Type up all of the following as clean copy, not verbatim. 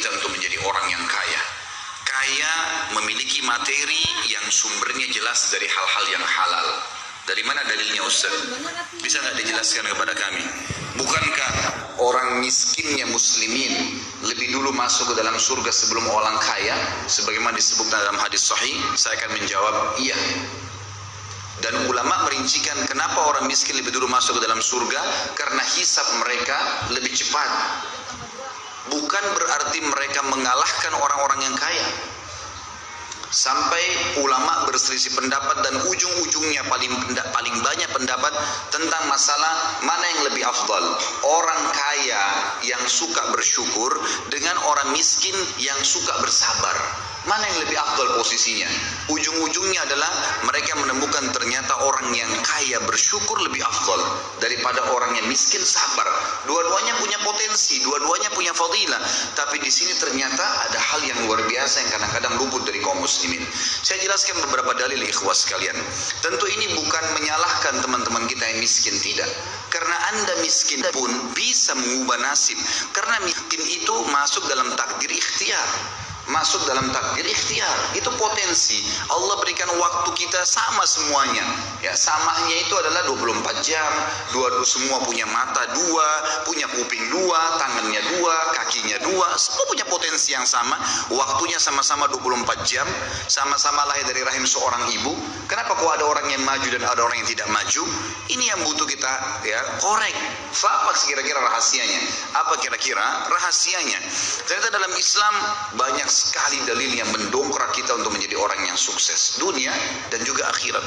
kita untuk menjadi orang yang kaya. Kaya memiliki materi yang sumbernya jelas dari hal-hal yang halal. Dari mana dalilnya Ustaz? Bisa nggak dijelaskan kepada kami? Bukankah orang miskinnya muslimin lebih dulu masuk ke dalam surga sebelum orang kaya? Sebagaimana disebut dalam hadis sahih, saya akan menjawab iya. Dan ulama merincikan kenapa orang miskin lebih dulu masuk ke dalam surga, karena hisab mereka lebih cepat. Bukan berarti mereka mengalahkan orang-orang yang kaya. Sampai ulama berselisih pendapat dan ujung-ujungnya paling banyak pendapat tentang masalah mana yang lebih afdal, orang kaya yang suka bersyukur dengan orang miskin yang suka bersabar. Mana yang lebih afdal posisinya? Ujung-ujungnya adalah mereka menemukan ternyata orang yang kaya bersyukur lebih afdal daripada orang yang miskin sabar. Dua-duanya punya potensi, dua-duanya punya fadilah. Tapi di sini ternyata ada hal yang luar biasa yang kadang-kadang luput dari kaum muslimin. Saya jelaskan beberapa dalil ikhwas sekalian. Tentu ini bukan menyalahkan teman-teman kita yang miskin, tidak. Karena Anda miskin pun bisa mengubah nasib. Karena miskin itu masuk dalam takdir ikhtiar. Masuk dalam takdir ikhtiar, itu potensi. Allah berikan waktu kita sama semuanya. Ya, samanya itu adalah 24 jam. Dua-dua semua punya mata dua, punya kuping dua, tangannya dua, kakinya dua. Semua punya potensi yang sama. Waktunya sama-sama 24 jam, sama-sama lahir dari rahim seorang ibu. Kenapa kok ada orang yang maju dan ada orang yang tidak maju? Ini yang butuh kita ya korek. Apa kira-kira rahasianya? Apa kira-kira rahasianya? Ternyata dalam Islam banyak sekali dalil yang mendongkrak kita untuk menjadi orang yang sukses dunia dan juga akhirat.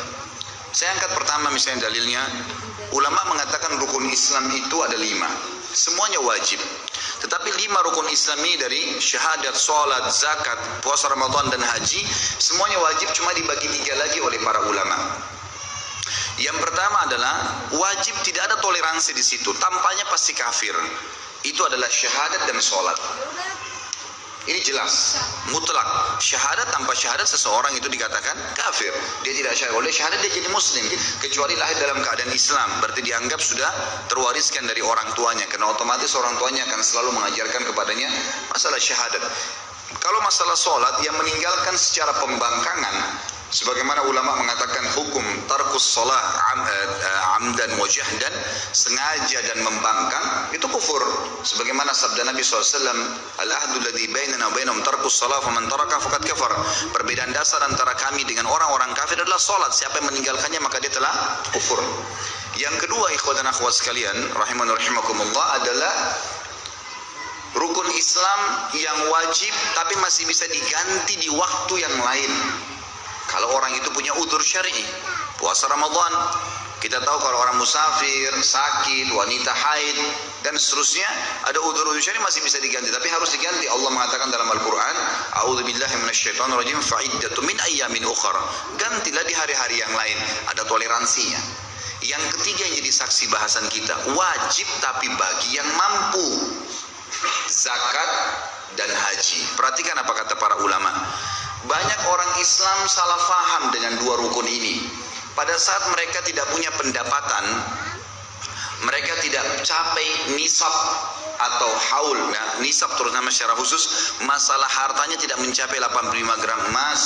Saya angkat pertama misalnya dalilnya, ulama mengatakan rukun Islam itu ada 5, semuanya wajib. Tetapi 5 rukun Islam ini dari syahadat, sholat, zakat, puasa Ramadan dan haji, semuanya wajib, cuma dibagi 3 lagi oleh para ulama. Yang pertama adalah wajib, tidak ada toleransi di situ, tampaknya pasti kafir. Itu adalah syahadat dan sholat. Ini jelas, mutlak. Syahadat, tanpa syahadat seseorang itu dikatakan kafir. Dia tidak syahadat. Oleh syahadat dia jadi muslim, kecuali lahir dalam keadaan Islam, berarti dianggap sudah terwariskan dari orang tuanya, karena otomatis orang tuanya akan selalu mengajarkan kepadanya masalah syahadat. Kalau masalah sholat, yang meninggalkan secara pembangkangan, sebagaimana ulama mengatakan hukum tarkus sholat amdan wajahdan, sengaja dan membangkang, itu kufur. Sebagaimana sabda Nabi SAW, al-ahdu ladhi bainana bainahum tarkus sholat faman taraka faqad kafar. Perbedaan dasar antara kami dengan orang-orang kafir adalah sholat. Siapa yang meninggalkannya maka dia telah kufur. Yang kedua, ikhwan dan akhwat sekalian rahimani rahimakumullah, adalah rukun Islam yang wajib tapi masih bisa diganti di waktu yang lain. Kalau orang itu punya udzur syar'i, puasa Ramadan, kita tahu kalau orang musafir, sakit, wanita haid dan seterusnya, ada udzur syar'i masih bisa diganti, tapi harus diganti. Allah mengatakan dalam Al-Qur'an, a'udzubillahi minasyaitonirrajim, fa'iddatun min ayyamin ukhar. Gantilah di hari-hari yang lain, ada toleransinya. Yang ketiga yang jadi saksi bahasan kita, wajib tapi bagi yang mampu. Zakat dan haji. Perhatikan apa kata para ulama. Banyak orang Islam salah faham dengan 2 rukun ini. Pada saat mereka tidak punya pendapatan, mereka tidak capai nisab atau haul. Nah, nisab terutama secara khusus, masalah hartanya tidak mencapai 85 gram emas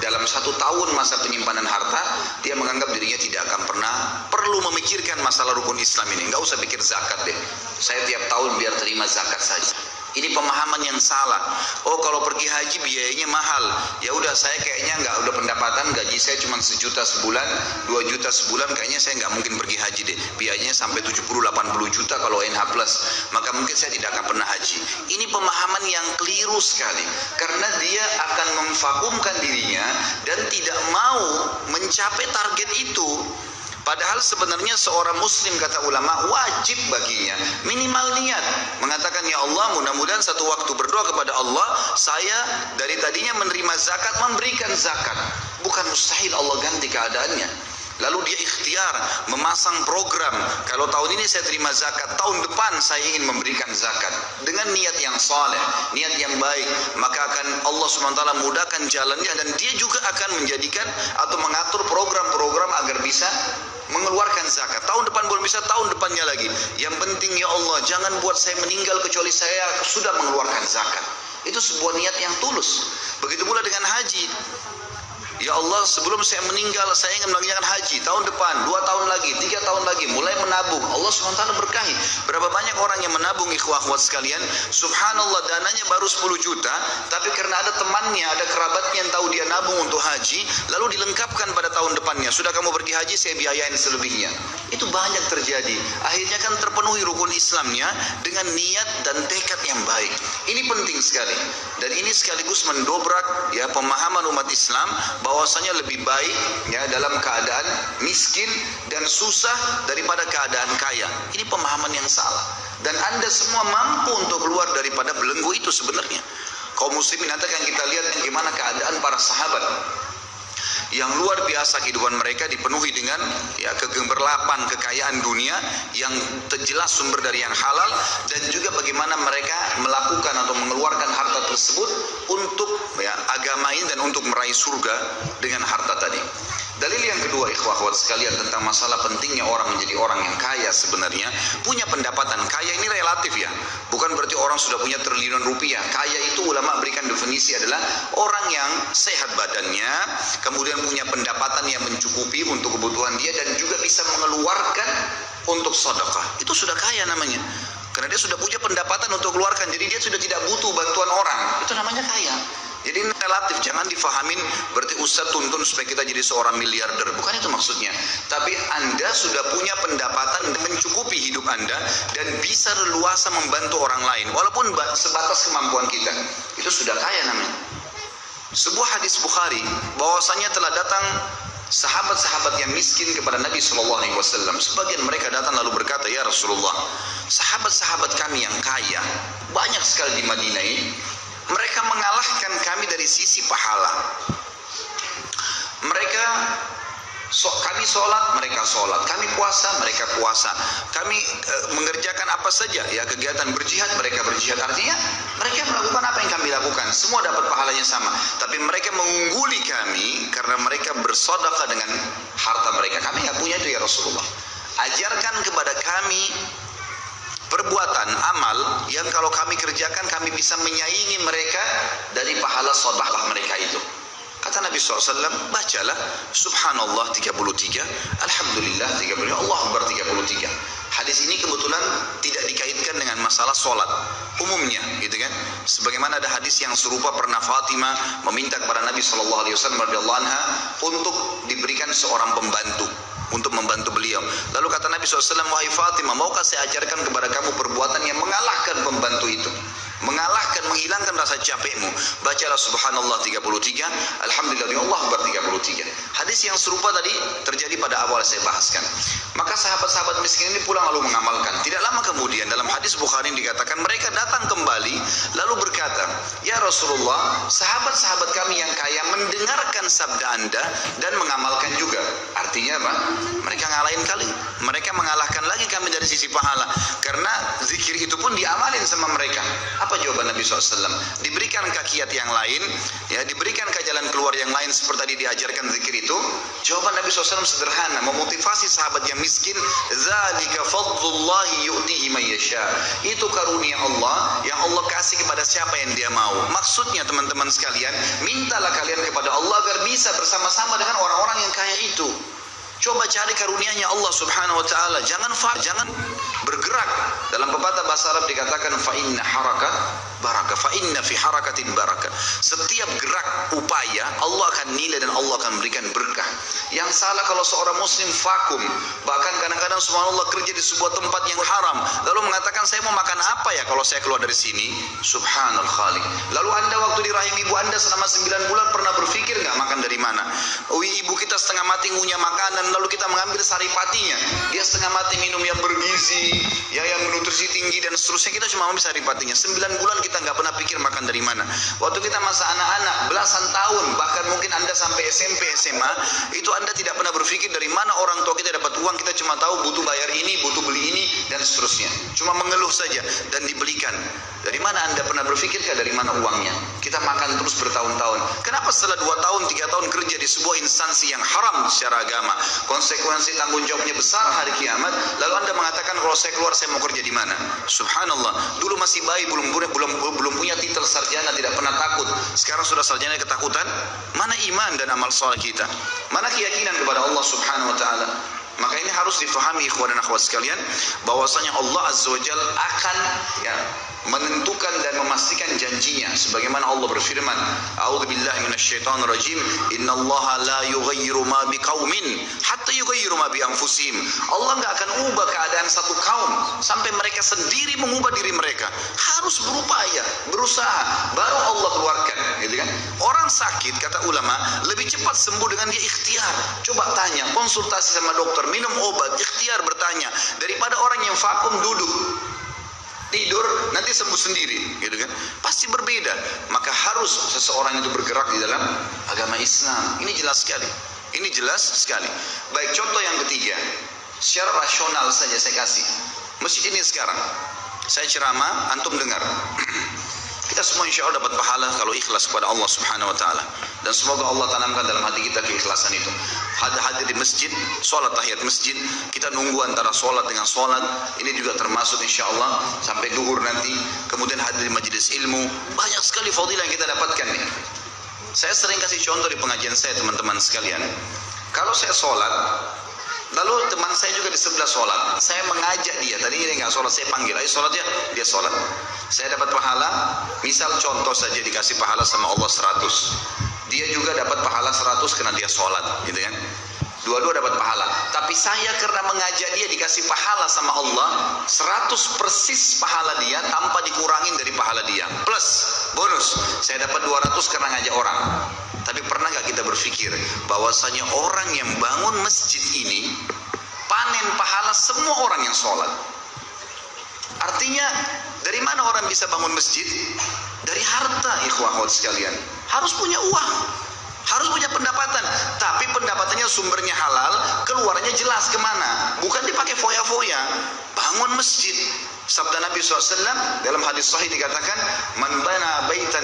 dalam 1 tahun masa penyimpanan harta, dia menganggap dirinya tidak akan pernah perlu memikirkan masalah rukun Islam ini. Nggak usah pikir zakat deh. Saya tiap tahun biar terima zakat saja. Ini pemahaman yang salah. Oh, kalau pergi haji biayanya mahal. Ya udah, saya kayaknya udah pendapatan, gaji saya cuma 1 juta sebulan, 2 juta sebulan, kayaknya saya nggak mungkin pergi haji deh. Biayanya sampai 70-80 juta kalau NH plus. Maka mungkin saya tidak akan pernah haji. Ini pemahaman yang keliru sekali. Karena dia akan memvakumkan dirinya dan tidak mau mencapai target itu. Padahal sebenarnya seorang muslim, kata ulama, wajib baginya minimal niat, mengatakan, ya Allah, mudah-mudahan satu waktu berdoa kepada Allah, saya dari tadinya menerima zakat, memberikan zakat. Bukan mustahil Allah ganti keadaannya. Lalu dia ikhtiar memasang program, kalau tahun ini saya terima zakat, tahun depan saya ingin memberikan zakat. Dengan niat yang saleh, niat yang baik, maka akan Allah SWT mudahkan jalannya, dan dia juga akan menjadikan atau mengatur program-program agar bisa mengeluarkan zakat. Tahun depan belum bisa, tahun depannya lagi. Yang penting ya Allah, jangan buat saya meninggal kecuali saya sudah mengeluarkan zakat. Itu sebuah niat yang tulus. Begitu pula dengan haji. Ya Allah, sebelum saya meninggal, saya ingin melaksanakan haji tahun depan, 2 tahun lagi, 3 tahun lagi, mulai menabung. Allah SWT berkahi. Berapa banyak orang yang menabung, ikhwah-akhwat sekalian, subhanallah, dananya baru 10 juta, tapi karena ada temannya, ada kerabatnya yang tahu dia nabung untuk haji, lalu dilengkapkan pada tahun depannya. Sudah kamu pergi haji, saya biayain selebihnya. Itu banyak terjadi. Akhirnya kan terpenuhi rukun Islamnya dengan niat dan tekad yang baik. Ini penting sekali. Dan ini sekaligus mendobrak ya pemahaman umat Islam bahwasanya lebih baik ya dalam keadaan miskin dan susah daripada keadaan kaya. Ini pemahaman yang salah. Dan Anda semua mampu untuk keluar daripada belenggu itu sebenarnya. Kaum muslimin, nanti akan kita lihat bagaimana keadaan para sahabat yang luar biasa. Kehidupan mereka dipenuhi dengan ya kegemerlapan kekayaan dunia yang jelas sumber dari yang halal, dan juga bagaimana mereka melakukan atau mengeluarkan harta tersebut untuk ya agama ini dan untuk meraih surga dengan harta tadi. Dalil yang kedua, ikhwah-akhwat sekalian, tentang masalah pentingnya orang menjadi orang yang kaya. Sebenarnya punya pendapatan kaya ini relatif ya, bukan berarti orang sudah punya triliunan rupiah. Kaya itu ulama berikan definisi adalah orang yang sehat badannya, kemudian punya pendapatan yang mencukupi untuk kebutuhan dia, dan juga bisa mengeluarkan untuk sedekah. Itu sudah kaya namanya, karena dia sudah punya pendapatan untuk keluarkan, jadi dia sudah tidak butuh bantuan orang. Itu namanya kaya. Jadi ini relatif, jangan difahamin berarti Ustaz tuntun supaya kita jadi seorang miliarder, bukan itu maksudnya. Tapi Anda sudah punya pendapatan mencukupi hidup Anda dan bisa leluasa membantu orang lain walaupun sebatas kemampuan kita. Itu sudah kaya namanya. Sebuah hadis Bukhari bahwasanya telah datang sahabat-sahabat yang miskin kepada Nabi SAW. Sebagian mereka datang lalu berkata, ya Rasulullah, sahabat-sahabat kami yang kaya banyak sekali di Madinah ini, mereka mengalahkan kami dari sisi pahala. Kami sholat, mereka sholat. Kami puasa, mereka puasa. Kami mengerjakan apa saja ya kegiatan berjihad, mereka berjihad. Artinya mereka melakukan apa yang kami lakukan, semua dapat pahalanya sama. Tapi mereka mengungguli kami karena mereka bersedekah dengan harta mereka. Kami nggak punya itu ya Rasulullah. Ajarkan kepada kami perbuatan amal yang kalau kami kerjakan kami bisa menyaingi mereka dari pahala sedekah mereka itu. Kata Nabi SAW, bacalah Subhanallah 33, Alhamdulillah 33, Allah Akbar 33. Hadis ini kebetulan tidak dikaitkan dengan masalah sholat umumnya, gitu kan? Sebagaimana ada hadis yang serupa, pernah Fatimah meminta kepada Nabi SAW radhiyallahu anha untuk diberikan seorang pembantu untuk membantu beliau. Lalu kata Nabi SAW, wahai Fatimah, maukah saya ajarkan kepada kamu perbuatan yang mengalahkan pembantu itu? Mengalahkan, menghilangkan rasa capekmu. Bacalah Subhanallah 33, Alhamdulillah, Allah Akbar 33. Hadis yang serupa tadi terjadi pada awal saya bahaskan. Maka sahabat-sahabat miskin ini pulang lalu mengamalkan. Tidak lama kemudian dalam hadis Bukhari dikatakan mereka datang kembali lalu berkata, ya Rasulullah, sahabat-sahabat kami yang kaya mendengarkan sabda Anda dan mengamalkan juga. Artinya apa? Mereka ngalahin kali. Mereka mengalahkan lagi kami dari sisi pahala. Karena zikir itu pun diamalin sama mereka. Apa jawaban Nabi SAW? Diberikan kakiat yang lain, ya, diberikan ke jalan keluar yang lain seperti tadi diajarkan zikir itu. Jawaban Nabi SAW sederhana, memotivasi sahabat yang miskin, zalika fadlullahi yu'tihi man yasha. Itu karunia Allah yang Allah kasih kepada siapa yang dia mau. Maksudnya teman-teman sekalian, mintalah kalian kepada Allah agar bisa bersama-sama dengan orang-orang yang kaya itu. Coba cari karunia-Nya Allah Subhanahu wa taala. Jangan bergerak. Dalam pepatah bahasa Arab dikatakan fa inna harakat barakah, fa inna fi harakatin barakah. Setiap gerak upaya Allah akan nilai dan Allah akan berikan berkah. Yang salah kalau seorang muslim vakum, bahkan kadang-kadang subhanallah kerja di sebuah tempat yang haram, lalu mengatakan saya mau makan apa ya kalau saya keluar dari sini? Subhanal Khaliq. Lalu Anda waktu di rahim ibu Anda selama 9 bulan pernah berpikir nggak makan dari mana? Ibu kita setengah mati ngunyah makanan, lalu kita mengambil saripatinya. Dia setengah mati minum yang bergizi, ya, yang bernutrisi tinggi dan seterusnya, kita cuma ambil saripatinya. 9 bulan kita nggak pernah pikir makan dari mana. Waktu kita masa anak-anak, belasan tahun, bahkan mungkin Anda sampai SMP, SMA, itu Anda tidak pernah berpikir dari mana orang tua kita dapat uang. Kita cuma tahu butuh bayar ini, butuh beli ini, dan seterusnya. Cuma mengeluh saja dan dibelikan. Dari mana Anda pernah berpikir dari mana uangnya? Kita makan terus bertahun-tahun. Kenapa setelah 2 tahun, 3 tahun kerja di sebuah instansi yang haram secara agama, konsekuensi tanggung jawabnya besar hari kiamat, lalu Anda mengatakan kalau saya keluar saya mau kerja di mana? Subhanallah, dulu masih bayi, belum belum punya titel sarjana, tidak pernah takut. Sekarang sudah sarjana ketakutan. Mana iman dan amal soleh kita? Mana keyakinan kepada Allah Subhanahu wa taala? Maka ini harus difahami ikhwan dan akhwat sekalian, bahwasanya Allah Azza wa Jalla akan menentukan dan memastikan janjinya, sebagaimana Allah berfirman, a'udzubillahi minasyaitonir rajim, innallaha la yughayyiru ma biqaumin hatta yughayyiru ma bi anfusihim. Allah enggak akan ubah keadaan satu kaum sampai mereka sendiri mengubah diri mereka. Harus berupaya, berusaha, baru Allah keluarkan, gitu kan? Orang sakit, kata ulama, lebih cepat sembuh dengan dia ikhtiar. Coba tanya, konsultasi sama dokter, minum obat, ikhtiar bertanya, daripada orang yang vakum duduk tidur nanti sembuh sendiri, gitu kan? Pasti berbeda. Maka harus seseorang itu bergerak di dalam agama Islam. Ini jelas sekali. Ini jelas sekali. Baik, contoh yang ketiga, secara rasional saja saya kasih. Masjid ini sekarang saya ceramah, antum dengar. Kita semua insya Allah dapat pahala kalau ikhlas kepada Allah Subhanahu wa taala. Dan semoga Allah tanamkan dalam hati kita keikhlasan itu. Hadir di masjid, sholat tahiyat masjid, kita nunggu antara sholat dengan sholat. Ini juga termasuk insya Allah sampai duhur nanti. Kemudian hadir di majelis ilmu. Banyak sekali fadilah yang kita dapatkan nih. Saya sering kasih contoh di pengajian saya, teman-teman sekalian. Kalau saya sholat, lalu teman saya juga di sebelah sholat, saya mengajak dia, tadinya dia nggak sholat, saya panggil, ayo sholat ya, dia sholat. Saya dapat pahala, misal contoh saja dikasih pahala sama Allah 100. Dia juga dapat pahala 100 karena dia sholat, gitu kan. Dua-dua dapat pahala. Tapi saya karena mengajak dia dikasih pahala sama Allah 100 persis pahala dia tanpa dikurangin dari pahala dia. Plus, bonus, saya dapat 200 karena ngajak orang. Tapi pernah gak kita berpikir bahwasanya orang yang bangun masjid ini panen pahala semua orang yang sholat? Artinya dari mana orang bisa bangun masjid? Dari harta, ikhwah sekalian. Harus punya uang, harus punya pendapatan. Tapi pendapatannya sumbernya halal, keluarnya jelas kemana. Bukan dipakai foya-foya. Bangun masjid. Sabda Nabi SAW dalam hadis sahih dikatakan, man bana baitan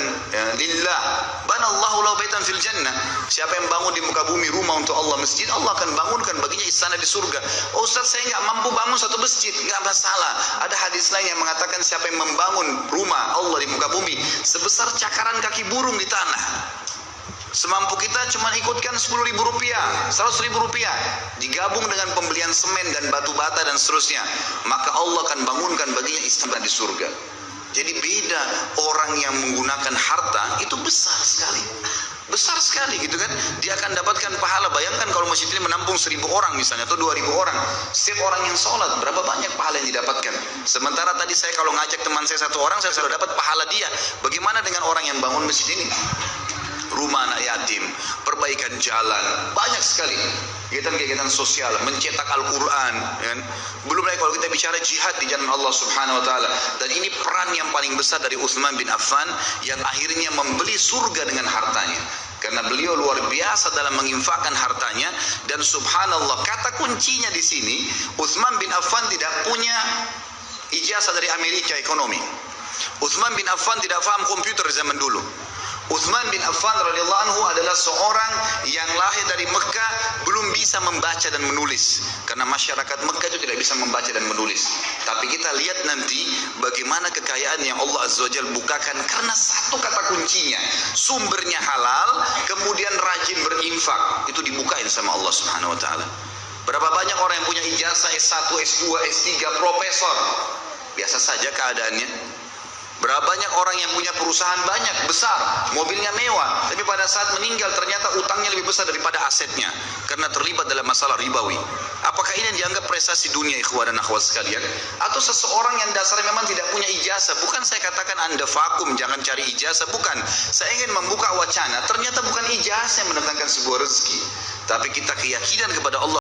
lillah, bana Allahu lahu baitan fil jannah. Siapa yang bangun di muka bumi rumah untuk Allah, masjid, Allah akan bangunkan baginya istana di surga. Oh Ustaz, saya nggak mampu bangun satu masjid. Nggak masalah. Ada hadis lain yang mengatakan siapa yang membangun rumah Allah di muka bumi sebesar cakaran kaki burung di tanah, semampu kita cuma ikutkan 10.000 rupiah, 100.000 rupiah, digabung dengan pembelian semen dan batu bata dan seterusnya, maka Allah akan bangunkan baginya istana di surga. Jadi beda, orang yang menggunakan harta itu besar sekali. Besar sekali, gitu kan. Dia akan dapatkan pahala. Bayangkan kalau masjid ini menampung 1.000 orang misalnya, atau 2.000 orang. Setiap orang yang sholat, berapa banyak pahala yang didapatkan. Sementara tadi saya kalau ngajak teman saya 1 orang, saya sudah dapat pahala dia. Bagaimana dengan orang yang bangun masjid ini? Rumah anak yatim, perbaikan jalan, banyak sekali kegiatan-kegiatan sosial, mencetak Al-Quran, kan? Belum lagi kalau kita bicara jihad di jalan Allah Subhanahu wa taala. Dan ini peran yang paling besar dari Utsman bin Affan yang akhirnya membeli surga dengan hartanya. Karena beliau luar biasa dalam menginfakkan hartanya. Dan subhanallah, kata kuncinya di sini, Utsman bin Affan tidak punya ijazah dari Amerika ekonomi. Utsman bin Affan tidak paham komputer zaman dulu. Utsman bin Affan radhiyallahu anhu adalah seorang yang lahir dari Mekah, belum bisa membaca dan menulis. Karena masyarakat Mekah itu tidak bisa membaca dan menulis. Tapi kita lihat nanti bagaimana kekayaan yang Allah Azza wa Jalla bukakan karena satu kata kuncinya, sumbernya halal, kemudian rajin berinfak. Itu dibukain sama Allah Subhanahu wa taala. Berapa banyak orang yang punya ijazah S1, S2, S3, profesor, biasa saja keadaannya. Berapa banyak orang yang punya perusahaan banyak, besar, mobilnya mewah, tapi pada saat meninggal ternyata utangnya lebih besar daripada asetnya karena terlibat dalam masalah ribawi. Apakah ini yang dianggap prestasi dunia, ikhwah dan akhwat sekalian? Atau seseorang yang dasarnya memang tidak punya ijazah? Bukan saya katakan Anda vakum, jangan cari ijazah, bukan. Saya ingin membuka wacana, ternyata bukan ijazah yang mendatangkan sebuah rezeki, tapi kita keyakinan kepada Allah